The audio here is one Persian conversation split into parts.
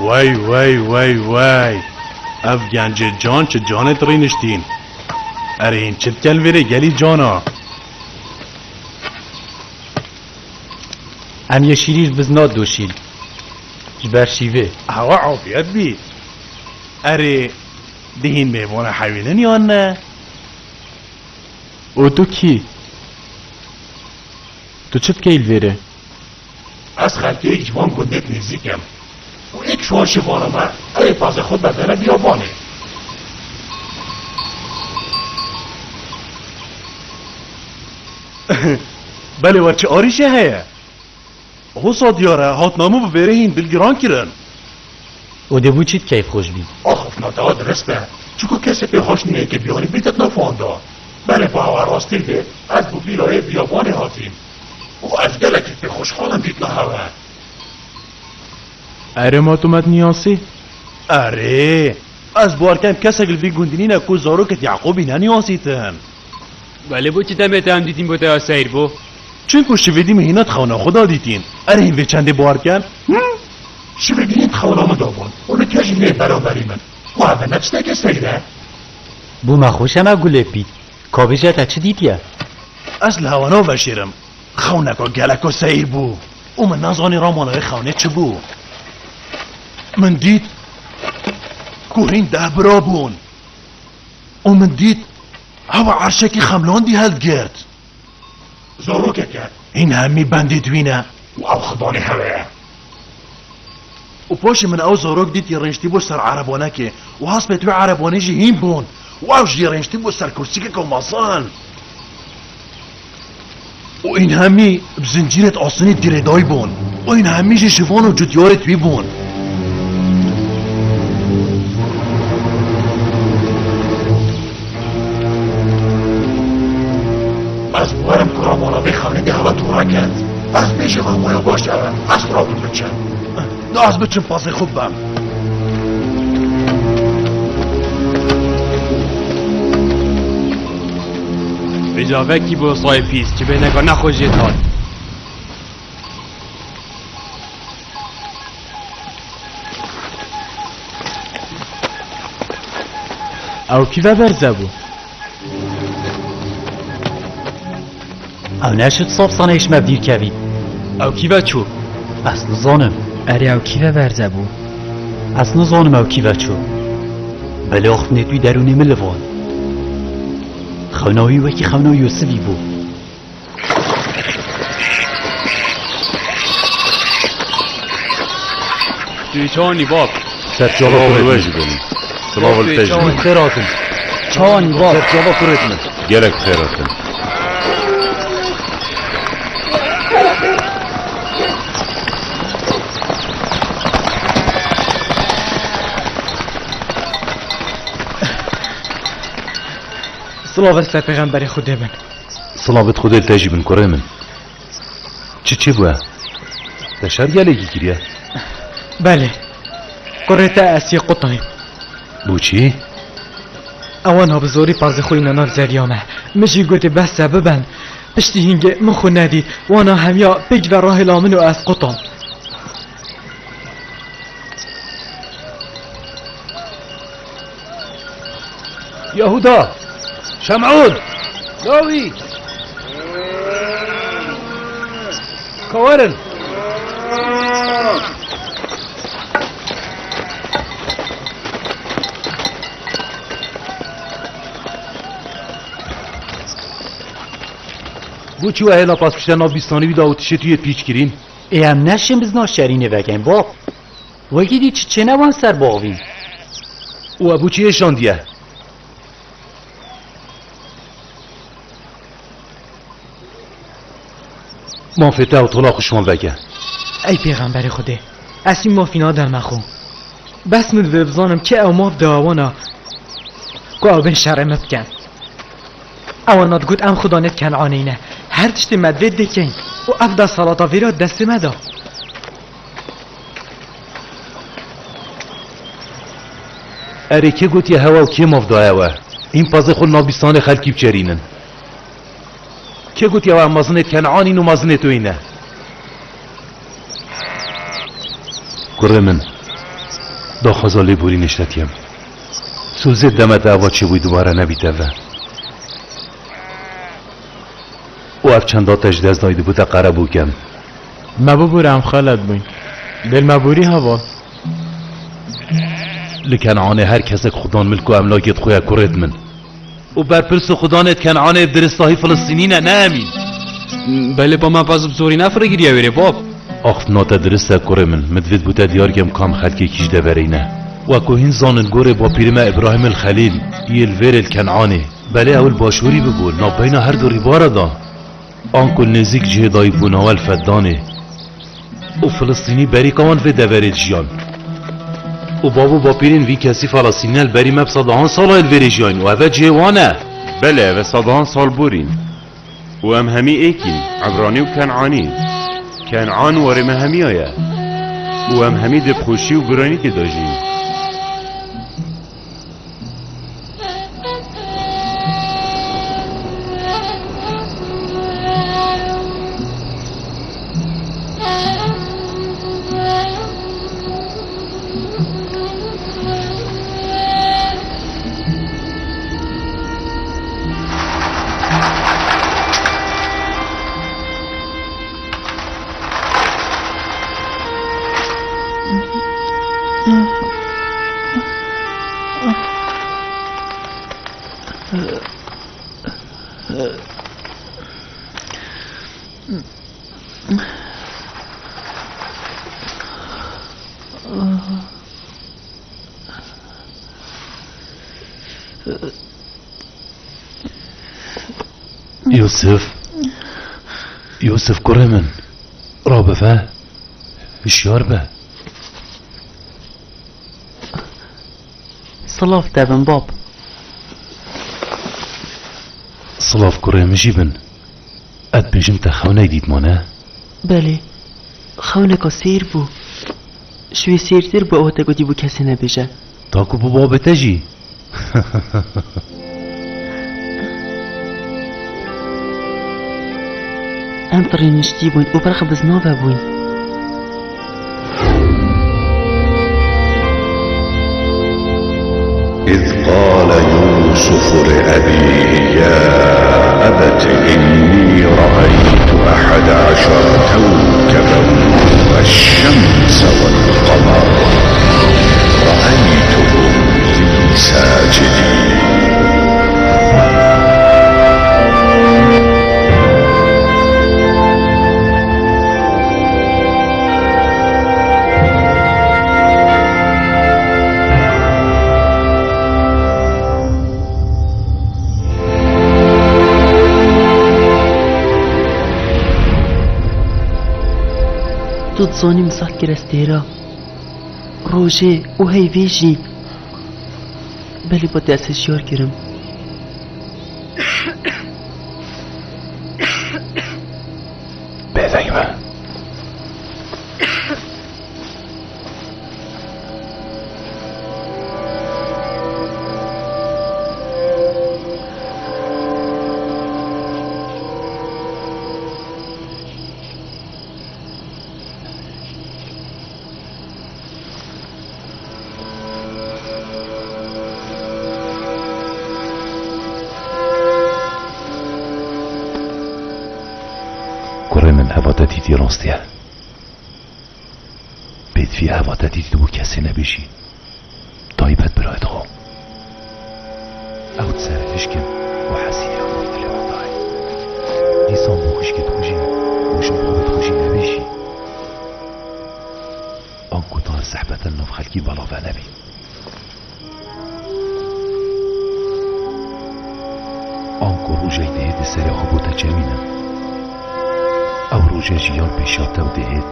وای وای وای وای اف گنج جان چه جانت رینشتین اره این چت کل ویره گلی جانا ام یه شیریر بزناد دوشیل جبر شیوه هوا عافیت بی اره دهین میوان حوینن یا نه او تو کی؟ تو چت کل ویره؟ از خلقه یک جوان گندت نزدیکم و یک شوان شوانم ای پاز خود بدنه بیابانه بله و چه آریشه هیا او صادیاره هات نامو ببره هین دلگران کرن او دبو چیت کیف خوش بید آخف ناتا درسته چکو کسی پیخوش نیه که بیانی بیتت نفانده بله با هوا راستی ده از بو بیلای بیابانه هاتیم و از گلکی پیخوش خانم بیت نهوه اره ما تو مد نیاسی؟ اره از بارکن کسا گل بی گندینین اکو زارو کت یعقوبی ننیاسیتن بله بو چی تمت هم دیدیم بوده آسایر بو چون که شویدی مهینات خوانا خدا دیدین اره این وچنده بارکن شویدینیت خوانا مدابون اونو کجی نه برابری من و همه نچنه که سیره بو ما خوشم اگوله بید کابجه تا چه دیدیه؟ اصل هوانا وشیرم خونکا گلکو سیر بو او من نازانی رامانای خونه چه بو من دید کوهین ده برا بون او من دید هوا عرشکی خملان دی هلد گرد زارو که کرد این همی بندی دوینه و او خدانه هوه و پاش من او زاروک دید رنشتی بو سر عربانه که و هست بتوی عربانه جی هین بون و او جی رنشتی بو سر کرسی که ماسان و این همی بزنجیرت آسانی دیردای بون و این همی جی شفان و جدیارت بی بون از بوارم کرامانا بخانه ده هوا تورا کرد از پیش من باید باشه از برا بود بچن نه از بچن پاس خوبم بجاوه کی بو صای پیس که به نگاه نخوشی تاد او کیوه برزه بو؟ او نشد صاف سانه مبدیر کوید او کیوه چو؟ اصلا زانم اره او کیوه برزه بو؟ اصلا زانم او کیوه چو بله اخت ندوی درونی ملوان خوناوی وکی خوناوی یوسفی بو توی چانی باب سرچاوا kuretme beni. Slavel tecrübe. خیراتم چانی باب Serçava kuretme. Gerek خیراتم. صلاة سر پیغمبر خدا من Slavet خود التجیبن کره من. چی بوه؟ دشار گلگی گیریه. بله قررت اسی قطعی بو چی؟ اوانها بزوری پارز خوی نانار زریامه مشی گوتی بس سببن پشتی هنگه من خود ندید وانا همیا بگ و راه لامن و از قطعم يهودا شمعون لاوي كوارن بو چی و هلا پاس پشتن آبیستانی بی داوتیشه توی پیچ گیرین؟ ام نشیم بزنا شرینه بگیم باب وگی دی چه نوان سر باقویم و ابو چی اشان دیه؟ ما فته و طلا خوشمان بگه ای پیغمبر خوده از این مافینا در مخو بس من ببزانم که او ماف دوانا که او بین شرمه بکن اوانات گود ام خدا نت کنعانینه هر تشتی مدوید دکین و افدا صلاتا ویراد دست مدا اره که گوتی هوا و که مفدایه و این پازه خود نابیستان خلکی بچرینن که گوتی هوا مازنت کنعانین و مازنتو اینه گره من دا خزاله بوری نشتتیم سوزت دمت هوا چه بوی دوباره نبیته و اف چندا تجده از دایده بوده قره بوکم مبورم خالد بوین دل مبوری هوا لکنعان هر کسک خودان ملک و املاکت خویا کرد من و برپرس خودانت کنعان بدرستاهی فلسطینی نه امین بله با من باز بزوری نفره گیریه ویره باب آخت ناتا درسته کره من مدوید بوده دیارگم کام خلکی کشده برینه و کوهین زانن گوره با پیرمه ابراهیم الخلیل یل ویر الکنعانه بله اول باشوری بگول نابینا هر دو ریباره دا آنکل نزیک جهدای بوناول فدانه و فلسطینی بری کمان و دوره جیان و بابو با پیرین وی کسی فلسطینی البری مب صدهان سال الوری جیان و اوه جوانه بله و صدهان سال بورین و ام همی ایکین عبرانی و کنعانی کنعان وارم همی آیا و ام همی دبخوشی و گرانی که داجین يوسف كرمن رابفه هشيار به صلاف دابن باب صلاف كرم جيبن اد بجمت خونه ديد مانه بله خونك سير بو شوي سيرتر بو اوتا قدي بو كسي نبيجه تاكو بابا تجي ام طري نشتي بوين وبرخ بزنوبة بوين إذ قال يوسف لأبيه يا أبت إني رأيت 11 كوكبا والشمس والقمر رأيتهم لي ساجدين تظني مساك كرستيرا روجي وهي فيجي بلي بدي أسجيار كرم بدايما من هواتا دیدی راستیه بید فی هواتا دیدی بو کسی نبیشی دایبت برایت خو او تسرفش کن و حسیدی هم مفلی وندای دیسان بوخش که توجی وشم بابت خوشی نبیشی آنکو تا صحبت النف خلکی بلا و نبی آنکو روژه دهید سر خبوتا جمینم او روژه جیان پیشاته و دهید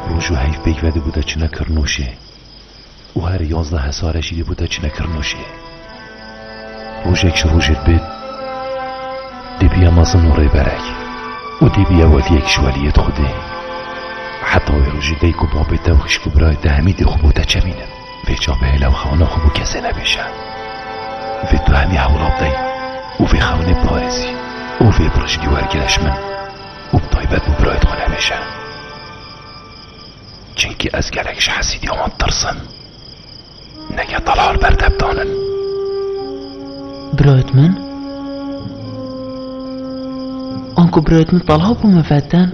روژو حیف بیوده بوده چه نکر نوشه و هر 11 حساره شیده بوده چه نکر نوشه روژه کش روژت بید دی بیا مازن و ری برک و دی بیا ولی اکش ولیت خوده حتی و روژه دیکو بابیتا و خشکو برای دهمیدی خبوتا جمینم و جا به هلو خانه خبو کسی نبیشه و تو همی حولاب دی و في خونه پارزی و في برشگی ورگلش من و بطایبت بو برایت خونه بشه چنکی از گلکش حسیدی آمد ترسن نگه طلال بردب دانن برایت من؟ آنکو برایت من طلال بو مفدن؟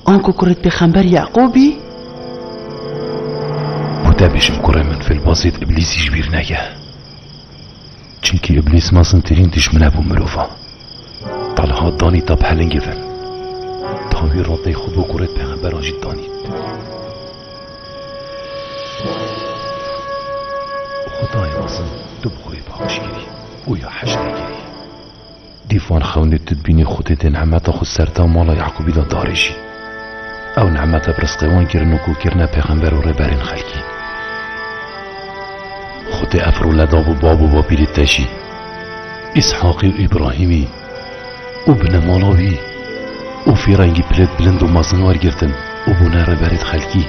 آنکو کرد بخنبر یعقوبی؟ بوده بشم کره من فی الباسط ابلیسی جبیر نگه چنکی ابلیس ماسن ترین دشمنه بو مروفا طالها دانی تا بحلنگی ون تاوی راده خود بو کرد پیغمبر آجید دانید خدای ماسن دو بخوی باقش گیری او یا حشر گیری دیفان خونه تدبینی خودت نعمت خود سرتا مالا یعقوبی دا دارشی او نعمت برسقوان گرن و گرنه پیغمبر و ربرین خلکی خود افرو لداب و باب و بابیل تشی اسحاقی و ابراهیمی و بن مالاوی و فی رنگی پلت بلند و مازنوار گرتن و بونه ربرید خلکی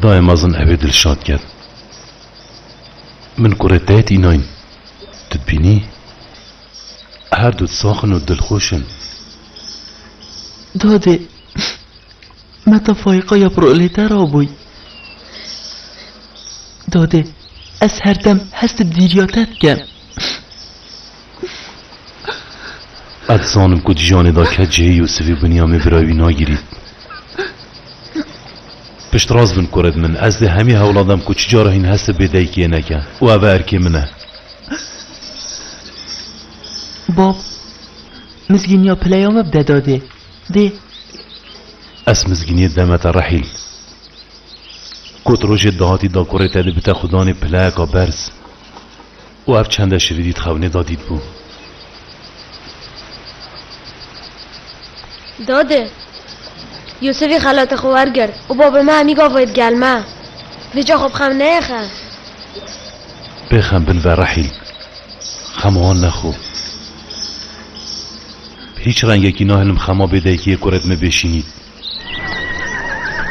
خدای مازن اوه دلشاد کرد من کرتایت ایناین تدبینی هر دوت ساخن و دلخوشن داده متى فايقة يا برؤليتا رابوي داده از هر دم هست بدیریاتت کم ادزانم کد جان دا که جه یوسفی بنیامه برای ناگیرید پشت راز بن کرد من از ده همی هولادم که چجاره این هست بدهی که نکن و او ارکی منه باب مزگینیا پلیام بده داده ده اس مزگینی دمت رحیل کت روش دهاتی دا کره تده بتا خدان پلاکا برز و اف چنده شریدید خونه دادید بو داده یوسفی خلات خوار کرد و بابا ما همی گاوید گلمه و جا خوب خم نیخه بخم بن و رحیل خموان نخو هیچ رنگی که ناهلم خما بده که کرد بشینید